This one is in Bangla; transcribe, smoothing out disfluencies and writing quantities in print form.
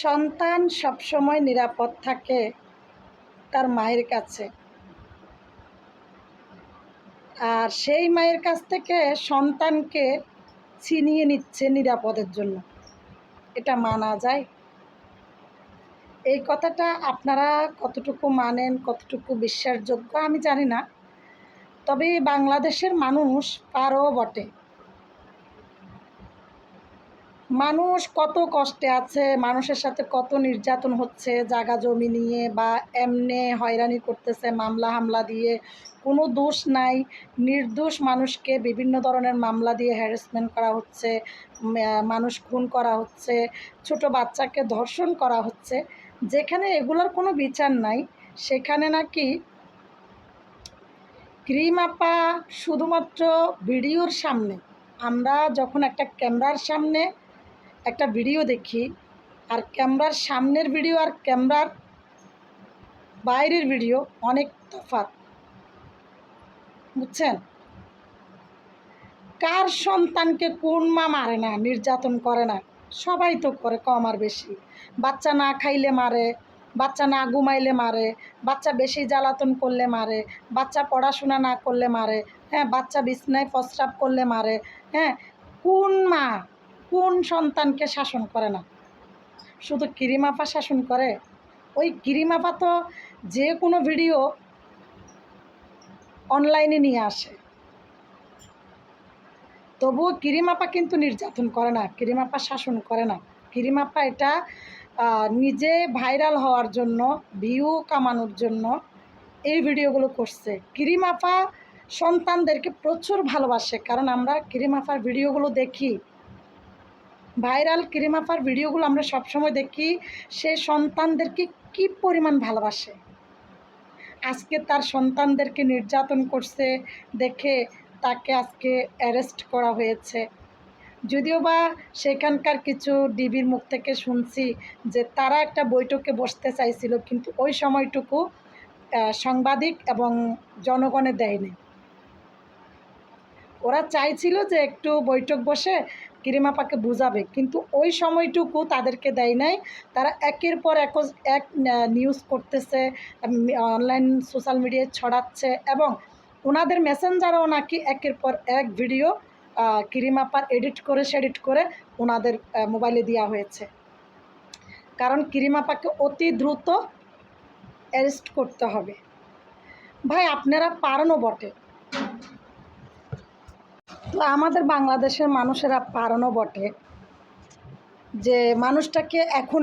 সন্তান সবসময় নিরাপদ থাকে তার মায়ের কাছে, আর সেই মায়ের কাছ থেকে সন্তানকে ছিনিয়ে নিচ্ছে নিরাপদের জন্য। এটা মানা যায়? এই কথাটা আপনারা কতটুকু মানেন, কতটুকু বিশ্বাসযোগ্য আমি জানি না। তবে বাংলাদেশের মানুষ পারও বটে। মানুষ কত কষ্টে আছে, মানুষের সাথে কত নির্যাতন হচ্ছে জায়গা জমি নিয়ে, বা এমনি হয়রানি করতেছে মামলা হামলা দিয়ে। কোনো দোষ নাই, নির্দোষ মানুষকে বিভিন্ন ধরনের মামলা দিয়ে হ্যারাসমেন্ট করা হচ্ছে, মানুষ খুন করা হচ্ছে, ছোট বাচ্চাকে ধর্ষণ করা হচ্ছে। যেখানে এগুলোর কোনো বিচার নাই, সেখানে নাকি ক্রিম আপা শুধুমাত্র ভিডিওর সামনে, আমরা যখন একটা ক্যামেরার সামনে একটা ভিডিও দেখি, আর ক্যামেরার সামনের ভিডিও আর ক্যামেরার বাইরের ভিডিও অনেক তফাৎ, বুঝছেন? কার সন্তানকে কোন মা মারে না, নির্যাতন করে না? সবাই তো করে, কম আর বেশি। বাচ্চা না খাইলে মারে, বাচ্চা না ঘুমাইলে মারে, বাচ্চা বেশি জ্বালাতন করলে মারে, বাচ্চা পড়াশোনা না করলে মারে, হ্যাঁ, বাচ্চা বিছনায় প্রস্রাব করলে মারে। হ্যাঁ, কোন মা কোন সন্তানকে শাসন করে না? শুধু ক্রিম আপা শাসন করে? ওই ক্রিম আপা তো যে কোনো ভিডিও অনলাইনে নিয়ে আসে, তবুও ক্রিম আপা কিন্তু নির্যাতন করে না, ক্রিম আপা শাসন করে না। ক্রিম আপা এটা নিজে ভাইরাল হওয়ার জন্য, ভিউ কামানোর জন্য এই ভিডিওগুলো করছে। ক্রিম আপা সন্তানদেরকে প্রচুর ভালোবাসে, কারণ আমরা ক্রিম আপার ভিডিওগুলো দেখি, ভাইরাল ক্রিম আপার ভিডিওগুলো আমরা সবসময় দেখি। সে সন্তানদেরকে কী পরিমাণ ভালোবাসে। আজকে তার সন্তানদেরকে নির্যাতন করছে দেখে তাকে আজকে অ্যারেস্ট করা হয়েছে। যদিও বা সেখানকার কিছু ডিবির মুখ থেকে শুনছি যে তারা একটা বৈঠকে বসতে চাইছিল, কিন্তু ওই সময়টুকু সাংবাদিক এবং জনগণে দেয়নি। ওরা চাইছিল যে একটু বৈঠক বসে ক্রিম আপাকে বুঝাবে, কিন্তু ওই সময়টুকু তাদেরকে দেয় নাই। তারা একের পর এক নিউজ করতেছে, অনলাইন সোশ্যাল মিডিয়ায় ছড়াচ্ছে, এবং ওনাদের মেসেঞ্জারেও নাকি একের পর এক ভিডিও ক্রিম আপার এডিট করে ওনাদের মোবাইলে দেওয়া হয়েছে। কারণ ক্রিম আপাকে অতি দ্রুত অ্যারেস্ট করতে হবে। ভাই, আপনারা পারেনও বটে, তো আমাদের বাংলাদেশের মানুষেরা পারেনও বটে যে মানুষটাকে এখন